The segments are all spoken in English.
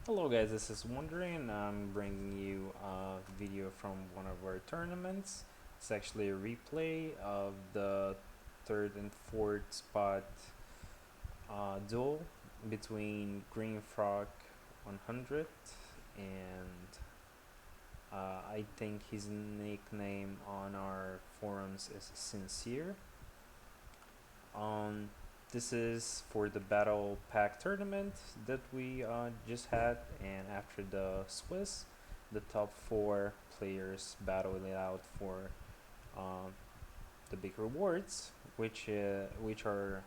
Hello guys, this is Wondering. I'm bringing you a video from one of our tournaments. It's actually a replay of the third and fourth spot duel between Green Frog 100 and I think his nickname on our forums is Sincere. Um, this is for the Battle Pack tournament that we just had, and after the Swiss, the top four players battled it out for the big rewards, which are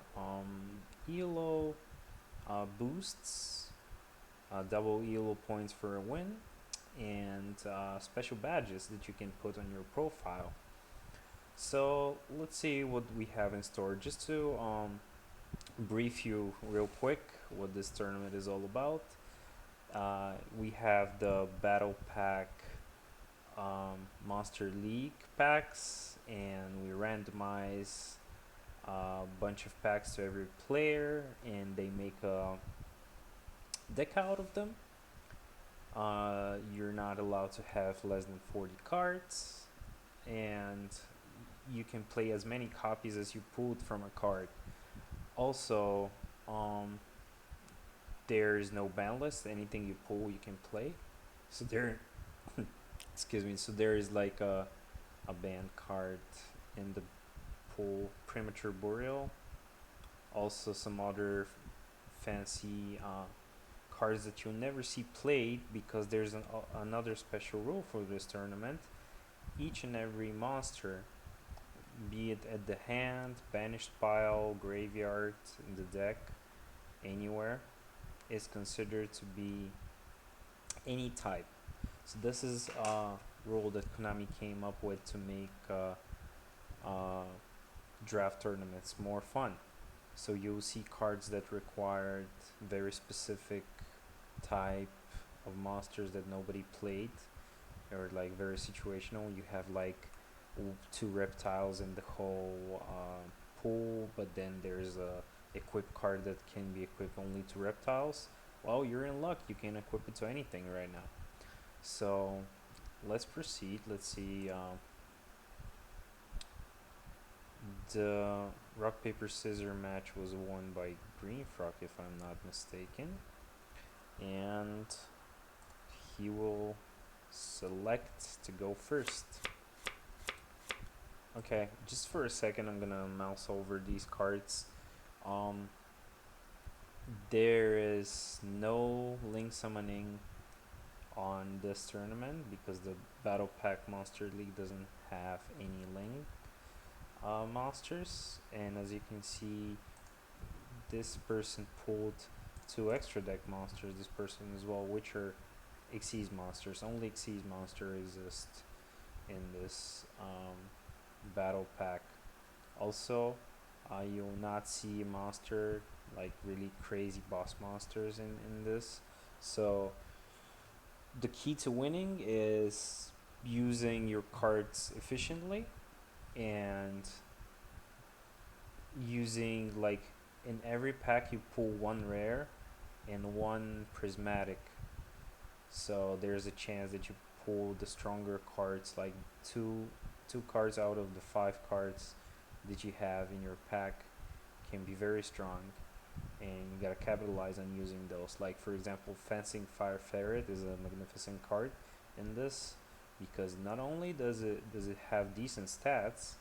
ELO boosts, double ELO points for a win, and special badges that you can put on your profile. So let's see what we have in store. Just to brief you real quick what this tournament is all about. We have the Battle Pack Monster League packs, and we randomize a bunch of packs to every player, and they make a deck out of them. You're not allowed to have less than 40 cards, and you can play as many copies as you pulled from a card. Also, there is no ban list. Anything you pull, you can play. So there, excuse me. So there is like a ban card in the pool, Premature Burial. Also, some other fancy cards that you'll never see played because there's another special rule for this tournament. Each and every monster, be it at the hand, banished pile, graveyard, in the deck, anywhere, is considered to be any type. So this is a rule that Konami came up with to make draft tournaments more fun. So you'll see cards that required very specific type of monsters that nobody played, or like very situational. You have like two reptiles in the whole pool, but then there's a equip card that can be equipped only to reptiles. Well, you're in luck. You can equip it to anything right now. So let's proceed. Let's see. The rock paper scissors match was won by Green Frog, if I'm not mistaken, and he will select to go first. Okay, just for a second, I'm gonna mouse over these cards. There is no link summoning on this tournament because the Battle Pack Monster League doesn't have any link monsters, and as you can see, this person pulled two extra deck monsters, this person as well, which are Xyz monsters. Only Xyz monster exists in this battle pack. Also, you'll not see a monster like really crazy boss monsters in this. So the key to winning is using your cards efficiently and using, like, in every pack you pull one rare and one prismatic, so there's a chance that you pull the stronger cards, like two cards out of the 5 cards that you have in your pack can be very strong, and you gotta capitalize on using those. Like, for example, Fencing Fire Ferret is a magnificent card in this because not only does it have decent stats,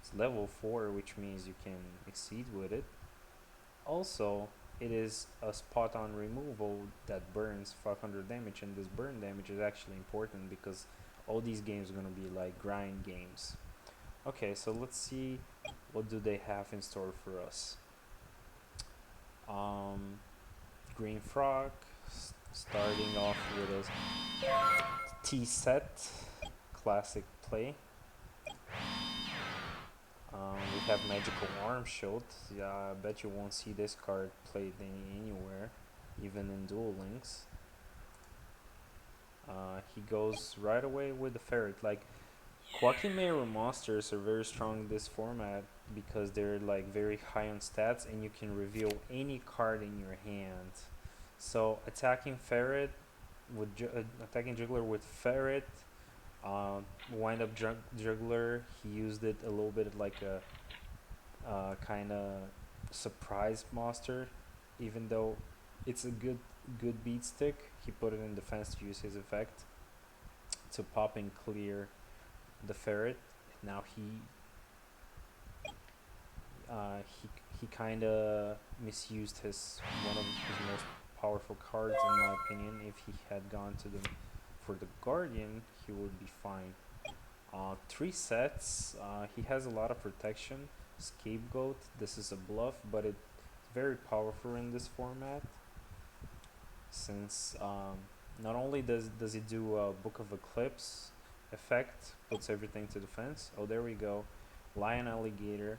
it's level 4, which means you can exceed with it. Also, it is a spot on removal that burns 500 damage, and this burn damage is actually important because all these games are going to be like grind games. Okay, so let's see what do they have in store for us. Green Frog starting off with a T set, classic play. We have Magical Arm Shield. Yeah, I bet you won't see this card played anywhere, even in Duel Links. He goes right away with the Ferret. Like, Quackimera monsters are very strong in this format because they're like very high on stats and you can reveal any card in your hand. So attacking Ferret with attacking juggler with ferret. Wind up juggler. He used it a little bit like a kind of surprise monster, even though it's a good beat stick. He put it in defense to use his effect to pop and clear the ferret. Now he kind of misused his one of his most powerful cards in my opinion. If he had gone to the for the guardian, he would be fine. Three sets. He has a lot of protection. Scapegoat. This is a bluff, but it's very powerful in this format. Since not only does it do a Book of Eclipse effect, puts everything to defense. Oh, there we go. Lion Alligator,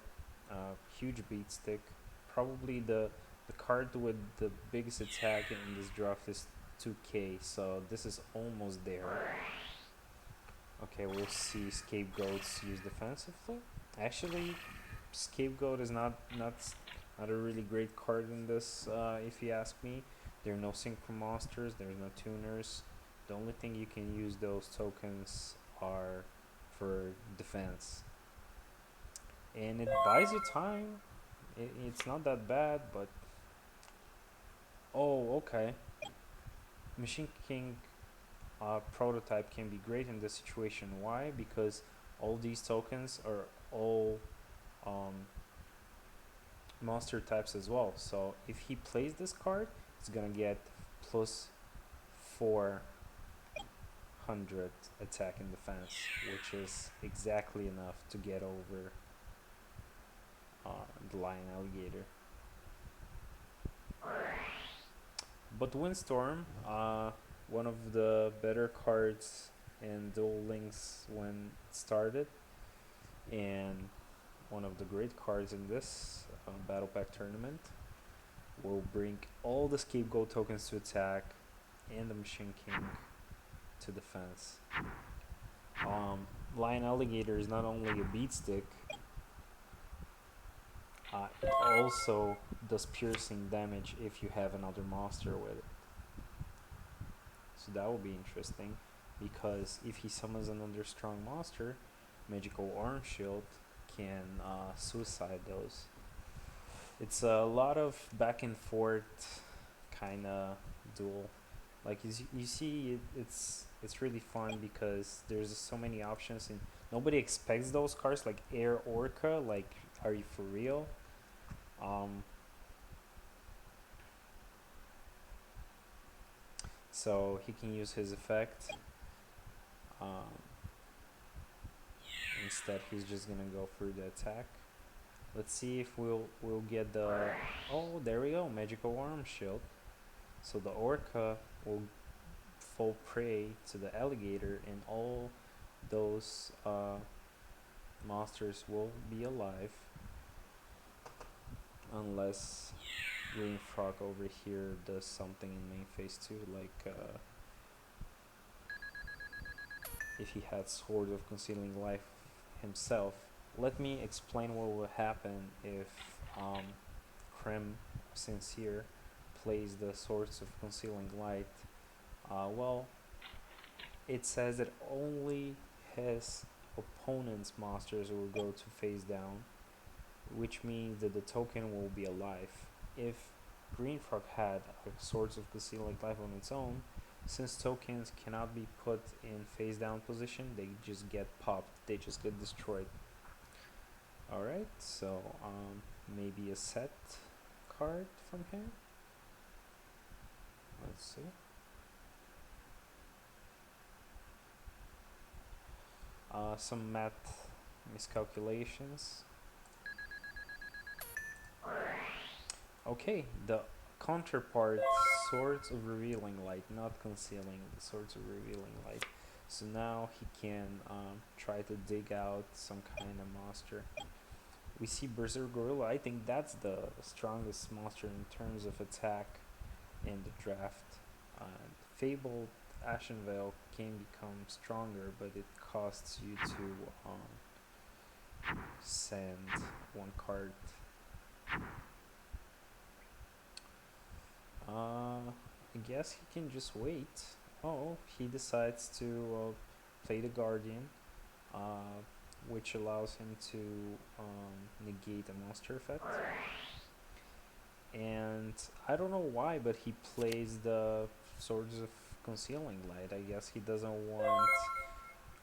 huge beat stick. Probably the card with the biggest attack in this draft is 2K, so this is almost there. Okay, we'll see Scapegoats use defensively. Actually, Scapegoat is not a really great card in this, if you ask me. There are no synchro monsters, there's no tuners. The only thing you can use those tokens are for defense. And it buys you time. It's not that bad, but oh, okay. Machine King prototype can be great in this situation. Why? Because all these tokens are all um, monster types as well. So if he plays this card, it's gonna get plus 400 attack and defense, which is exactly enough to get over the Lion Alligator. But Windstorm, one of the better cards in Duel Links when it started, and one of the great cards in this Battle Pack tournament, will bring all the Scapegoat tokens to attack and the Machine King to defense. Lion Alligator is not only a beat stick, it also does piercing damage if you have another monster with it. So that will be interesting, because if he summons another strong monster, Magical Arm Shield can suicide those. It's a lot of back and forth kind of duel. Like you see, it's really fun because there's so many options and nobody expects those cards like Air Orca. Like, are you for real? Um, so he can use his effect. Um, Instead, he's just gonna go for the attack. Let's see if we'll get the. Oh, there we go, Magical Arm Shield. So the Orca will fall prey to the alligator, and all those monsters will be alive, unless Green Frog over here does something in main phase 2, like if he had Sword of Concealing Life himself. Let me explain what will happen if Krem Sincere plays the Swords of Concealing Light. Well, it says that only his opponent's monsters will go to face down, which means that the token will be alive. If Green Frog had a Swords of Concealing Life on its own, since tokens cannot be put in face down position, they just get popped, they just get destroyed. Alright, so maybe a set card from him. Let's see. Some math miscalculations. Okay, the counterpart, Swords of Revealing Light, not Concealing, the Swords of Revealing Light. So now he can try to dig out some kind of monster. We see Berserk Gorilla. I think that's the strongest monster in terms of attack in the draft. Fabled Ashen Veil can become stronger, but it costs you to send one card. I guess he can just wait. oh, he decides to play the Guardian, uh, which allows him to negate a monster effect. And I don't know why, but he plays the Swords of Concealing Light. I guess he doesn't want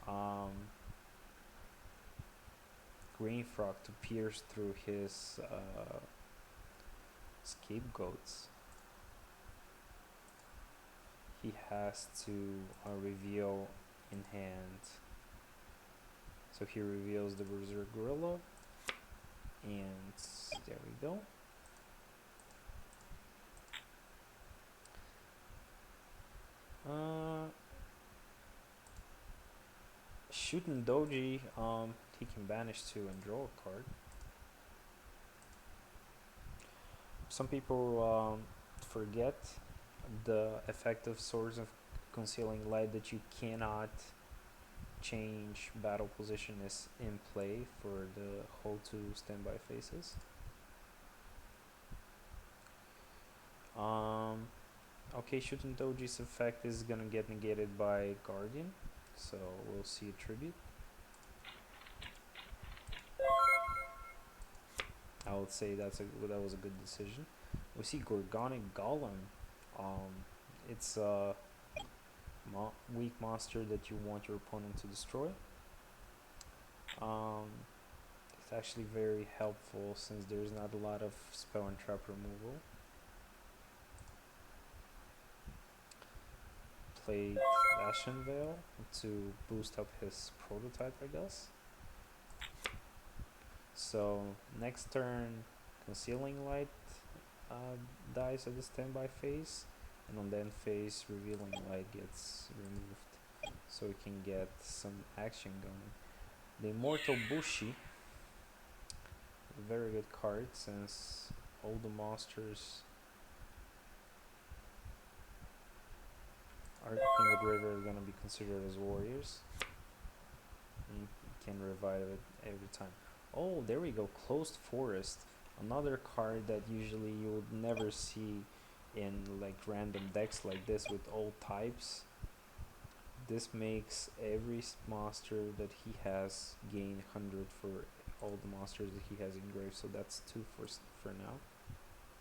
um, Green Frog to pierce through his scapegoats. He has to reveal in hand. So he reveals the Berserk Gorilla, and there we go. Shooting Doji, he can banish two and draw a card. Some people forget the effect of Swords of Concealing Light, that you cannot change battle position is in play for the whole two standby phases. Okay, Shooting Doji's effect is gonna get negated by Guardian, so we'll see a tribute. I would say that was a good decision. We see Gorgonic Golem. It's a weak monster that you want your opponent to destroy. It's actually very helpful since there's not a lot of spell and trap removal. Played Ashen Veil to boost up his prototype, I guess. So next turn, Concealing Light dies at the standby phase, and on the end phase, Revealing Light gets removed, so we can get some action going. The Immortal Bushi, a very good card since all the monsters are in the graveyard are gonna be considered as warriors. And you can revive it every time. Oh, there we go, Closed Forest. Another card that usually you would never see in like random decks like this with all types. This makes every monster that he has gain 100 for all the monsters that he has engraved. So that's 2 for now.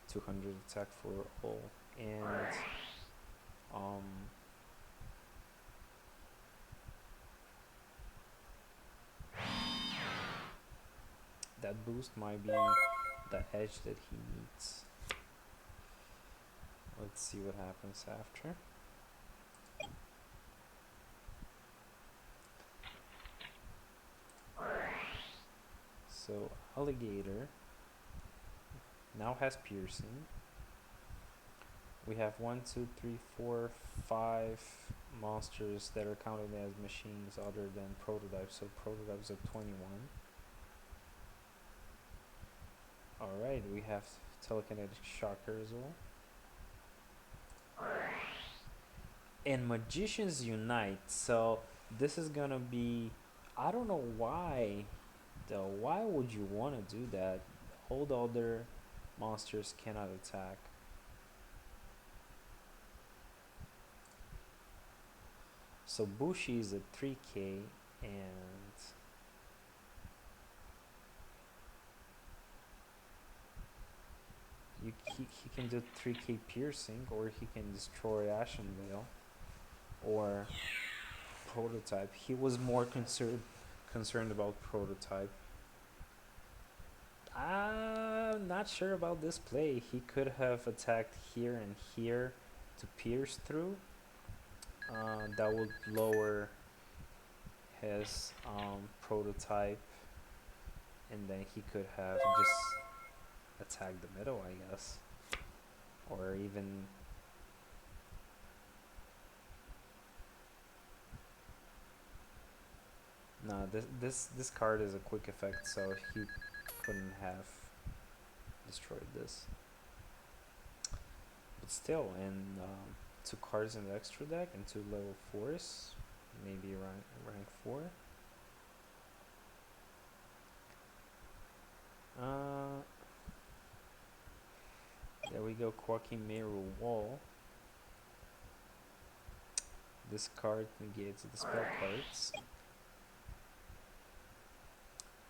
200 attack for all. And that boost might be the edge that he needs. Let's see what happens after. So Alligator now has piercing. We have 1, 2, 3, 4, 5 monsters that are counted as machines other than prototypes. So prototypes at 21. Alright, we have Telekinetic Shocker as well. And Magicians Unite. So this is gonna be, I don't know why though. Why would you want to do that? All the other monsters cannot attack. So Bushi is at 3k, and he can do 3k piercing, or he can destroy Ashen Veil or prototype. He was more concerned about prototype. I'm not sure about this play. He could have attacked here and here to pierce through. That would lower his prototype, and then he could have just attacked the middle, I guess, or even no. This card is a quick effect, so he couldn't have destroyed this. But still, and 2 cards in the extra deck and 2 level 4s, maybe rank 4. There we go, Quacky Mirror Wall. This card negates the spell cards.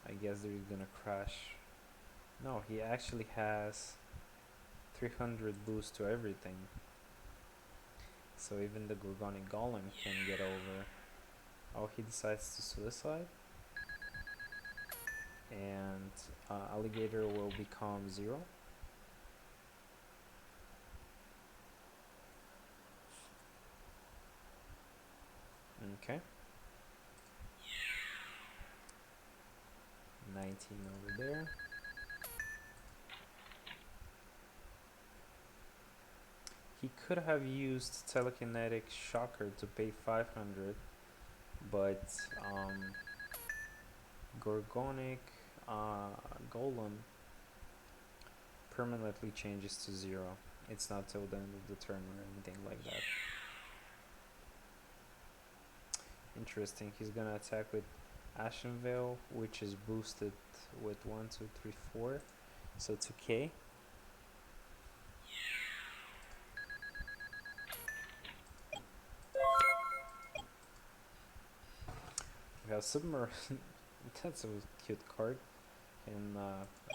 I guess they're gonna crash. No, he actually has 300 boost to everything. So even the Gorgonic Golem can get over. Oh, he decides to suicide. And Alligator will become 0. Okay. 19 over there. He could have used Telekinetic Shocker to pay 500, but Gorgonic Golem permanently changes to 0. It's not till the end of the turn or anything like that. Interesting. He's gonna attack with Ashen Veil, which is boosted with 1, 2, 3, 4, so 2k. We have Submarine. That's a cute card. Can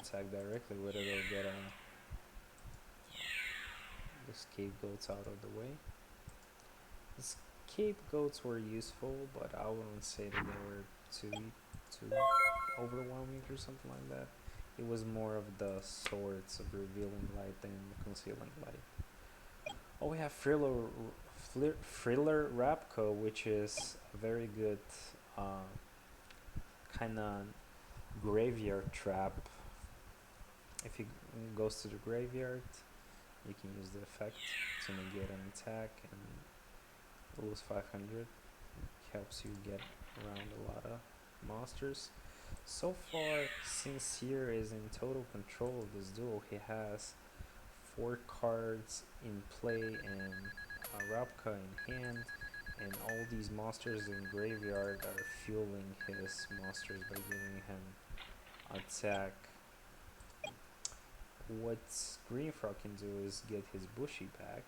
attack directly with it or get the scapegoats out of the way. The scapegoats were useful, but I wouldn't say that they were too overwhelming or something like that. It was more of the swords of revealing light than concealing light. Oh, we have Friller Rapco, which is a very good kind of graveyard trap. If he goes to the graveyard, you can use the effect to negate an attack and lose 500. Helps you get around a lot of monsters. So far, Sincere is in total control of this duel. He has 4 cards in play and Rapka in hand, and all these monsters in graveyard are fueling his monsters by giving him attack. What Green Frog can do is get his Bushy back.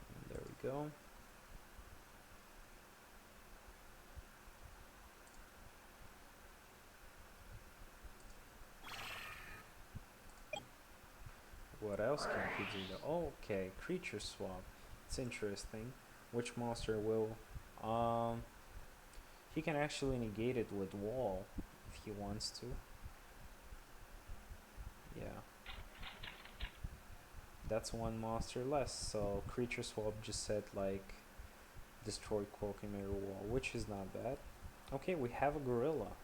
And there we go. What else can he do? Oh, okay, creature swap. It's interesting. Which monster will? He can actually negate it with wall if he wants to. Yeah. That's one monster less. So creature swap just said like destroy Cloak and Mirror Wall, which is not bad. Okay, we have a gorilla.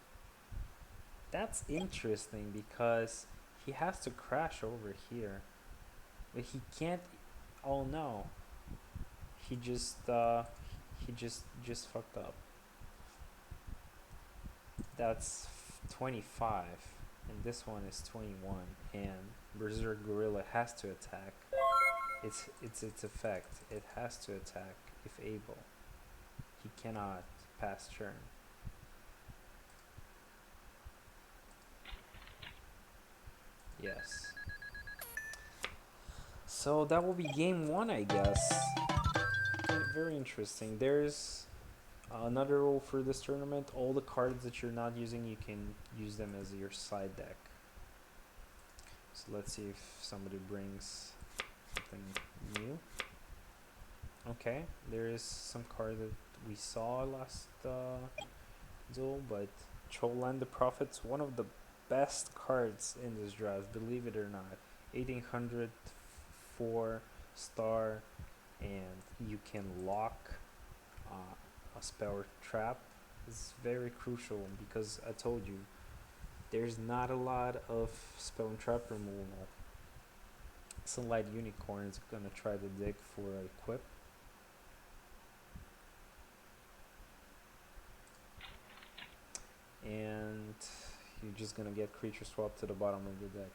That's interesting because he has to crash over here, but he can't. Oh no, he just fucked up. That's 25, and this one is 21, and Berserk Gorilla has to attack. It's its effect. It has to attack if able. He cannot pass turn. Yes. So that will be game 1, I guess. Very interesting. There's another rule for this tournament. All the cards that you're not using, you can use them as your side deck. So let's see if somebody brings something new. Okay, there is some card that we saw last duel, but Cholan the Prophet's one of the best cards in this draft, believe it or not. 1800 4-star, and you can lock a spell or trap. It's very crucial because I told you there's not a lot of spell and trap removal. Sunlight Unicorn is gonna try to dig for a equip. And you're just gonna get creature swap to the bottom of the deck.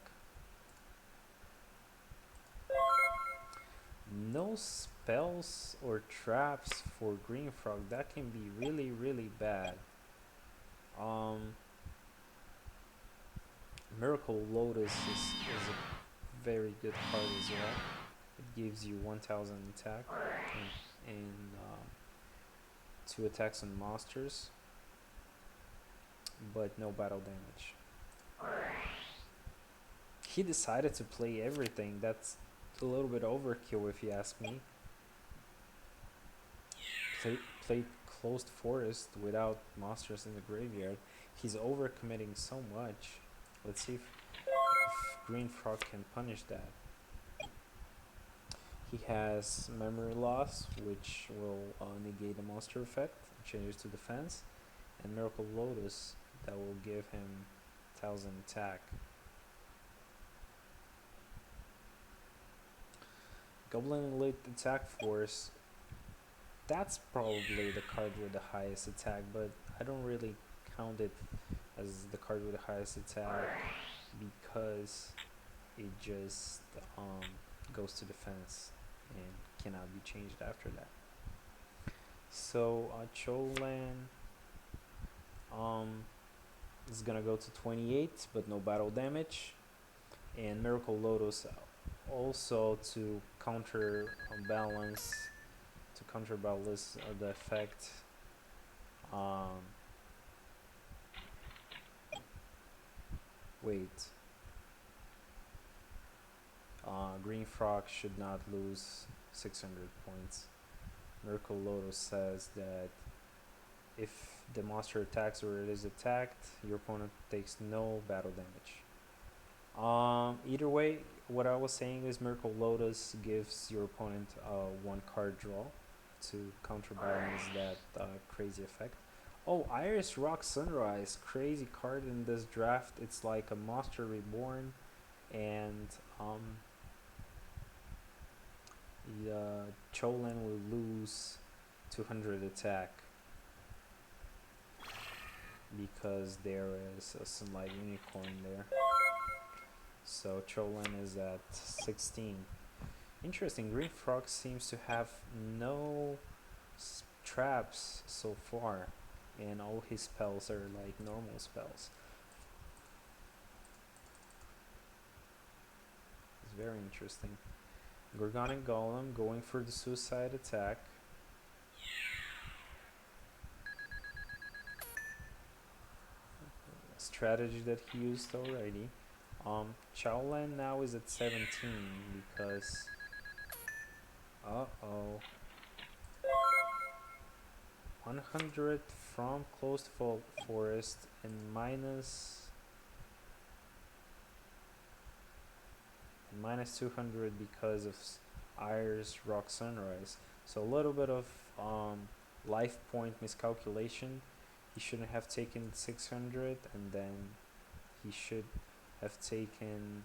No spells or traps for Green Frog. That can be really, really bad. Miracle Lotus is a very good card as well. It gives you 1000 attack and 2 attacks on monsters, but no battle damage. He decided to play everything. That's a little bit overkill if you ask me. Played closed forest without monsters in the graveyard. He's overcommitting so much. Let's see if Green Frog can punish that. He has memory loss, which will negate the monster effect, changes to defense, and Miracle Lotus that will give him 1000 attack. Goblin Elite Attack Force, that's probably the card with the highest attack, but I don't really count it as the card with the highest attack because it just goes to defense and cannot be changed after that. So Cholan is gonna go to 28, but no battle damage, and Miracle Lotus also to counterbalance the effect. Wait. Green Frog should not lose 600 points. Miracle Lotus says that if the monster attacks or it is attacked, your opponent takes no battle damage. Either way, what I was saying is Miracle Lotus gives your opponent 1 card draw to counterbalance that crazy effect. Oh, Iris Rock Sunrise, crazy card in this draft. It's like a monster reborn, and Cholan will lose 200 attack because there is a Sunlight Unicorn there. So Cholan is at 16. Interesting, Green Frog seems to have no traps so far, and all his spells are like normal spells. It's very interesting. Gorgonic Golem going for the suicide attack. A strategy that he used already. Cholan now is at 17 because 100 from closed forest and minus 200 because of Iris Rock Sunrise. So a little bit of life point miscalculation. He shouldn't have taken 600, and then he should have taken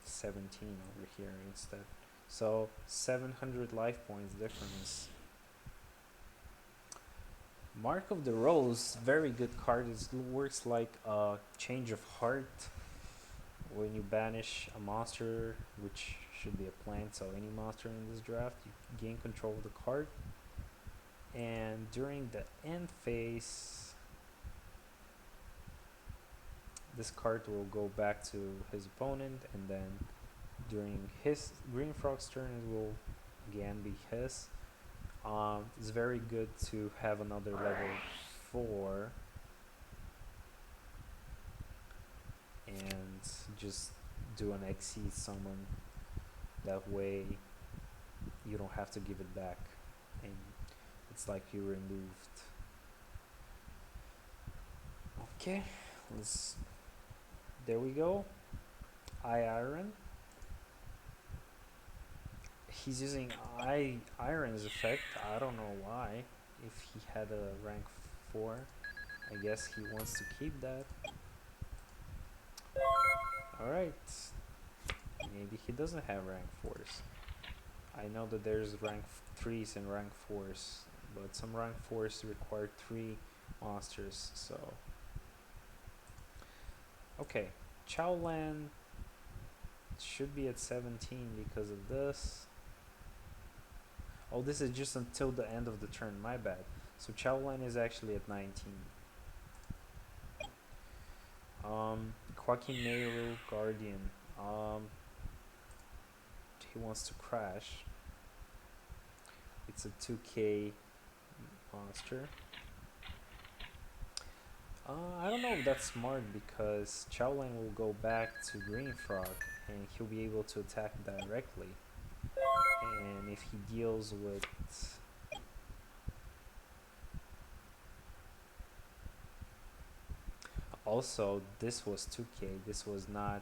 17 over here instead. So 700 life points difference. Mark of the Rose, very good card. It works like a change of heart. When you banish a monster, which should be a plant, so any monster in this draft, you gain control of the card. And during the end phase, this card will go back to his opponent, and then during his Green Frog's turn, it will again be his. It's very good to have another level 4 and just do an Exceed summon. That way you don't have to give it back, and it's like you removed. Okay, there we go. Iron. He's using Iron's effect. I don't know why. If he had a rank 4, I guess he wants to keep that. Alright. Maybe he doesn't have rank 4s. I know that there's rank 3s and rank 4s, but some rank 4s require 3 monsters, so. Okay. Cholan should be at 17 because of this. Oh, this is just until the end of the turn, my bad. So Cholan is actually at 19. Quakimeru Guardian. He wants to crash. It's a 2K monster. I don't know if that's smart because Chowline will go back to Green Frog and he'll be able to attack directly. And if he deals with also this was 2K, this was not,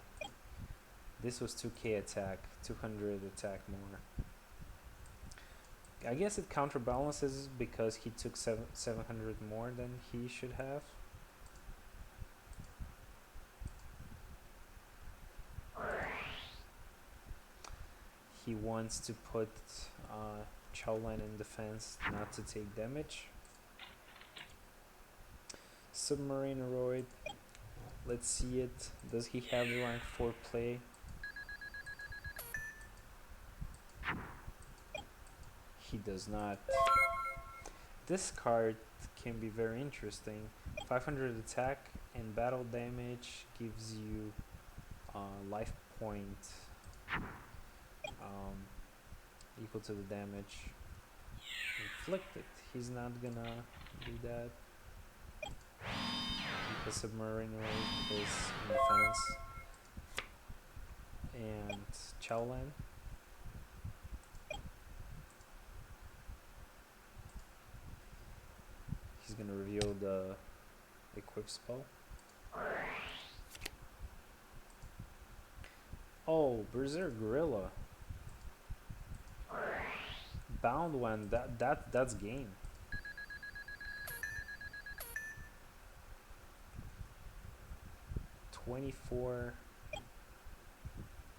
this was 2K attack, 200 attack more. I guess it counterbalances because he took 700 more than he should have. He wants to put Chowline in defense not to take damage. Submarineroid, let's see it. Does he have the rank 4 play? He does not. This card can be very interesting. 500 attack and battle damage gives you life point equal to the damage inflicted. He's not gonna do that because Submarineroid is in defense. And Chowline. He's gonna reveal the equip spell. Oh, Berserk Gorilla. Bound one. That's game. $24.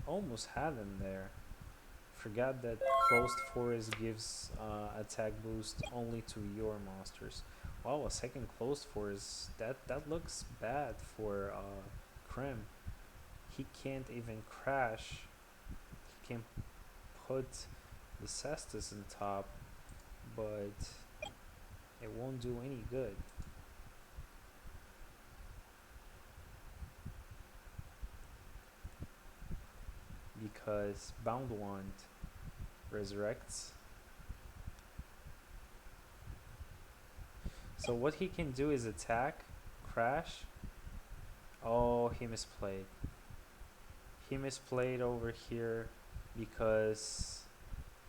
Almost had him there. Forgot that closed forest gives attack boost only to your monsters. Wow, a second closed forest. That looks bad for Krim. He can't even crash. He can put the Cestus on top, but it won't do any good. Because Bound Wand resurrects. So what he can do is attack, crash. Oh, he misplayed. He misplayed over here because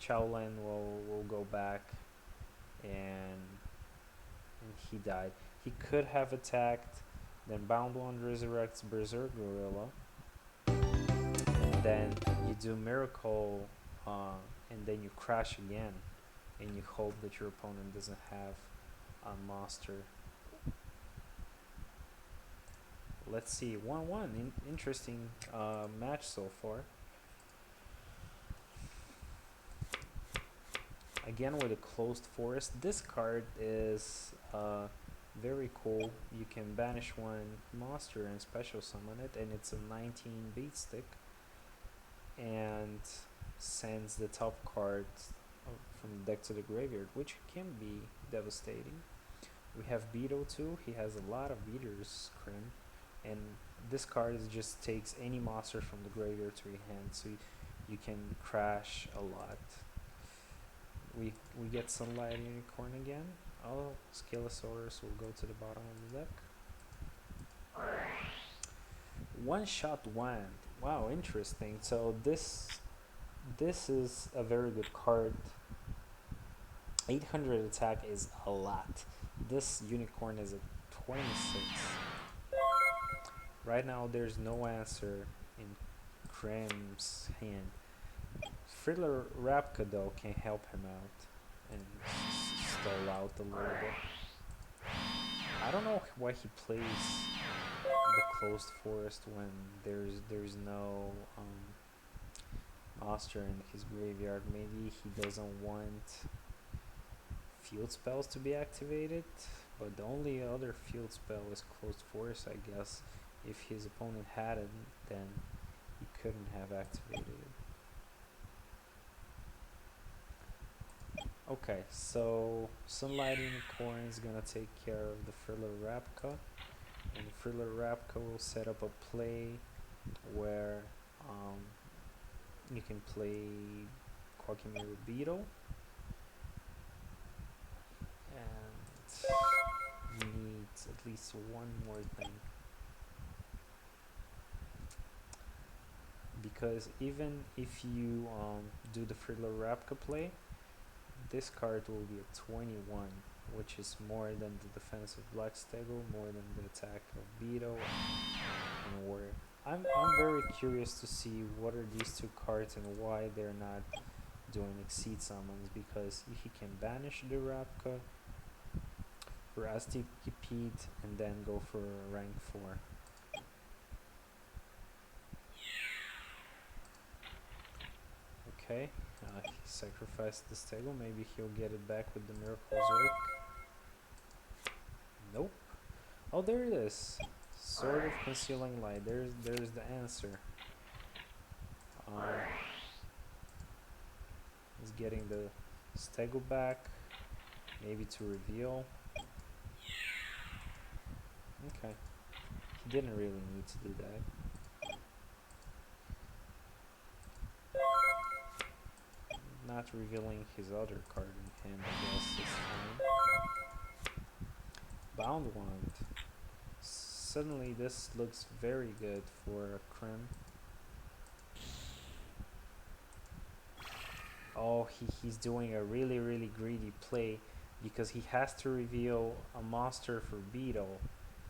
Chowline will go back and he died. He could have attacked, then Bound Wand resurrects Berserk Gorilla. And then you do Miracle and then you crash again and you hope that your opponent doesn't have a monster. Let's see, 1-1. Interesting match so far. Again with a closed forest. This card is very cool. You can banish one monster and special summon it, and it's a 19 beat stick and sends the top card from the deck to the graveyard, which can be devastating. We have Beetle too. He has a lot of beaters, Krim, and this card is just takes any monster from the graveyard to your hand, so you can crash a lot. We get Sunlight Unicorn again. Oh, Scalesaurus will go to the bottom of the deck. One shot wand. Wow, interesting. So this is a very good card. 800 attack is a lot. This unicorn is a 26. Right now there's no answer in Krim's hand. Friddler Rapka though can help him out and stall out a little bit. I don't know why he plays the closed forest when there's no monster in his graveyard. Maybe he doesn't want field spells to be activated, but the only other field spell is closed forest, I guess. If his opponent had it, then he couldn't have activated it. Okay, so Sunlight Unicorn is gonna take care of the Friddler Rapka. And Thriller Rapka will set up a play where you can play Quackimiru Beetle, and you need at least one more thing, because even if you do the Thriller Rapka play, this card will be a 21, which is more than the defense of Black Stego, more than the attack of Beetle and Warrior. I'm very curious to see what are these two cards and why they're not doing Exceed summons, because he can banish the Rapka for Aztec Pete and then go for rank 4. Okay, he sacrificed the Stego, maybe he'll get it back with the Miracle's Wake. Nope. Oh, there it is. Sword of Concealing Light. There's the answer. He's getting the Stego back, maybe to reveal. Okay. He didn't really need to do that. Not revealing his other card in hand, I guess, is fine. Bound Wand. Suddenly this looks very good for a Crim. Oh, he's doing a really greedy play, because he has to reveal a monster for Beetle.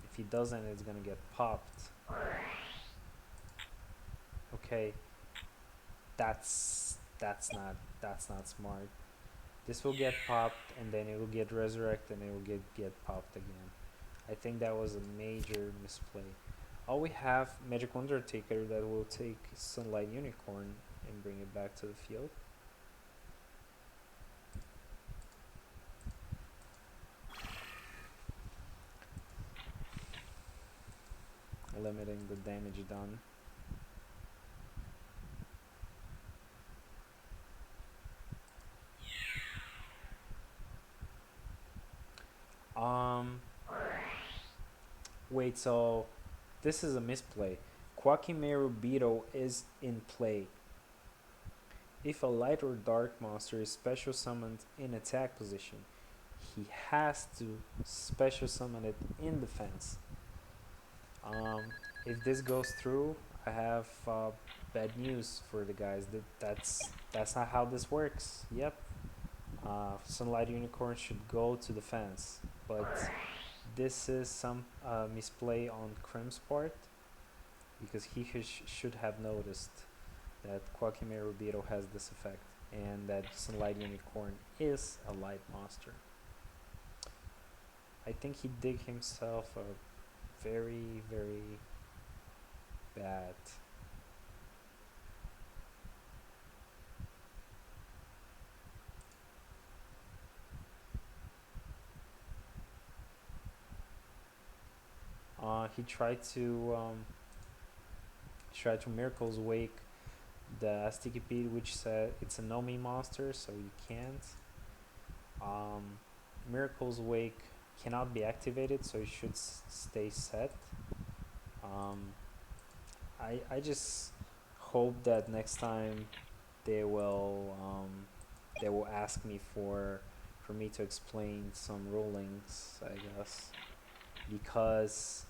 If he doesn't, it's gonna get popped. Okay, that's not smart. This will get popped, and then it will get resurrected, and it will get popped again. I think that was a major misplay. Oh, we have Magic Undertaker that will take Sunlight Unicorn and bring it back to the field. Limiting the damage done. Wait, so this is a misplay. Quackimiru Beetle is in play. If a light or dark monster is special summoned in attack position, he has to special summon it in defense. If this goes through, I have bad news for the guys. That's not how this works. Yep. Sunlight Unicorn should go to defense, but this is some misplay on Crim's part, because he should have noticed that Quackimiru Beetle has this effect, and that Sunlight Unicorn is a light monster. I think he did himself a very bad. He tried to Miracle's Wake the Aztec Pete, which said it's a no-me monster, so you can't. Miracle's Wake cannot be activated, so it should stay set. I just hope that next time they will ask me for me to explain some rulings, I guess, because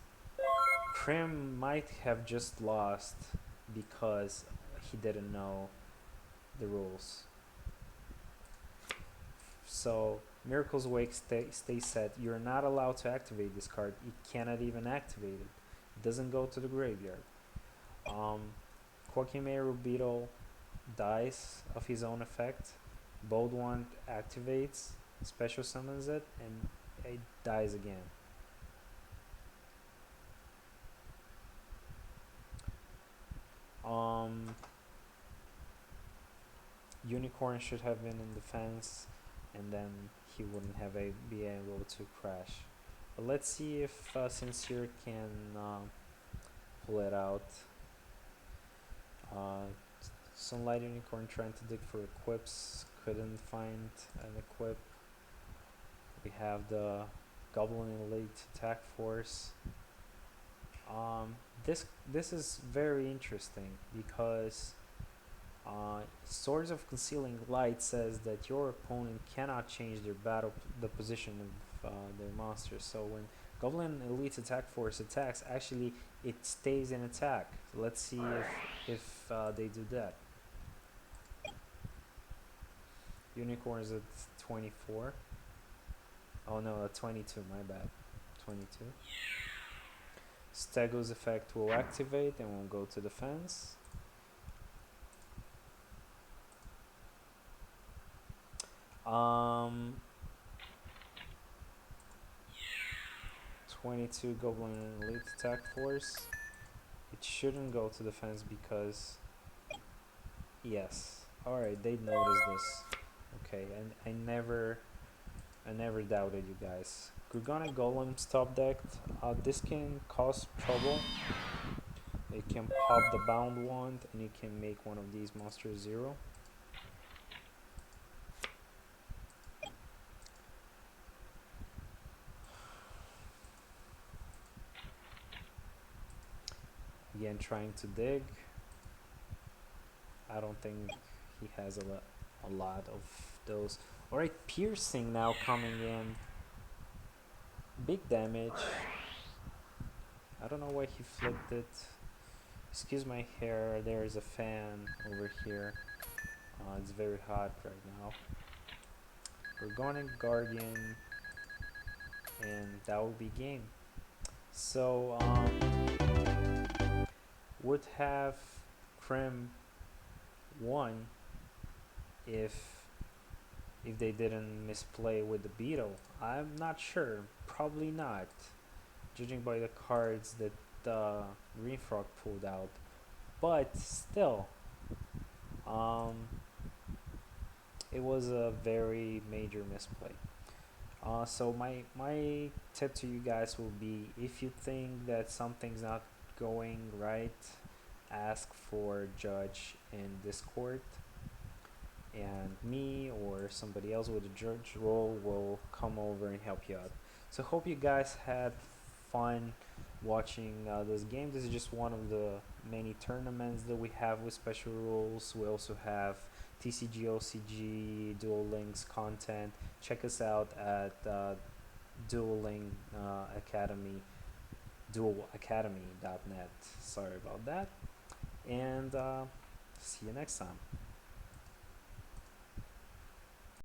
Crim might have just lost because he didn't know the rules. So Miracle's Wake stay set. You're not allowed to activate this card. You cannot even activate it. It doesn't go to the graveyard. Quackimiru Beetle dies of his own effect. Bold Wand activates, special summons it, and it dies again. Unicorn should have been in defense, and then he wouldn't have be able to crash. But let's see if Sincere can pull it out. Sunlight Unicorn trying to dig for equips, couldn't find an equip. We have the Goblin Elite Attack Force. Um, this is very interesting because Swords of Concealing Light says that your opponent cannot change the position of their monsters. So when Goblin Elite's attack force attacks, actually it stays in attack. So let's see if they do that. Unicorns at 24. Oh no, at 22. My bad. 22. Stego's effect will activate and will go to defense. Um, 22 Goblin Elite attack force. It shouldn't go to defense because yes. All right, they noticed this. Okay, and I never doubted you guys. Gurgana Golem's top decked. This can cause trouble. It can pop the bound wand and it can make one of these monsters 0. Again, trying to dig. I don't think he has a lot of those. Alright, piercing now coming in. Big damage. I don't know why he flipped it. Excuse my hair, there is a fan over here. It's very hot right now. We're going to Guardian, and that will be game. So, would have Krim won if they didn't misplay with the Beetle? I'm not sure. Probably not, judging by the cards that Green Frog pulled out. But still, um, it was a very major misplay. So my tip to you guys will be, if you think that something's not going right, ask for judge in Discord, and me or somebody else with a judge role will come over and help you out. So hope you guys had fun watching this game. This is just one of the many tournaments that we have with special rules. We also have TCG, OCG, Duel Links content. Check us out at Dueling Academy, duelacademy.net. Sorry about that. And see you next time.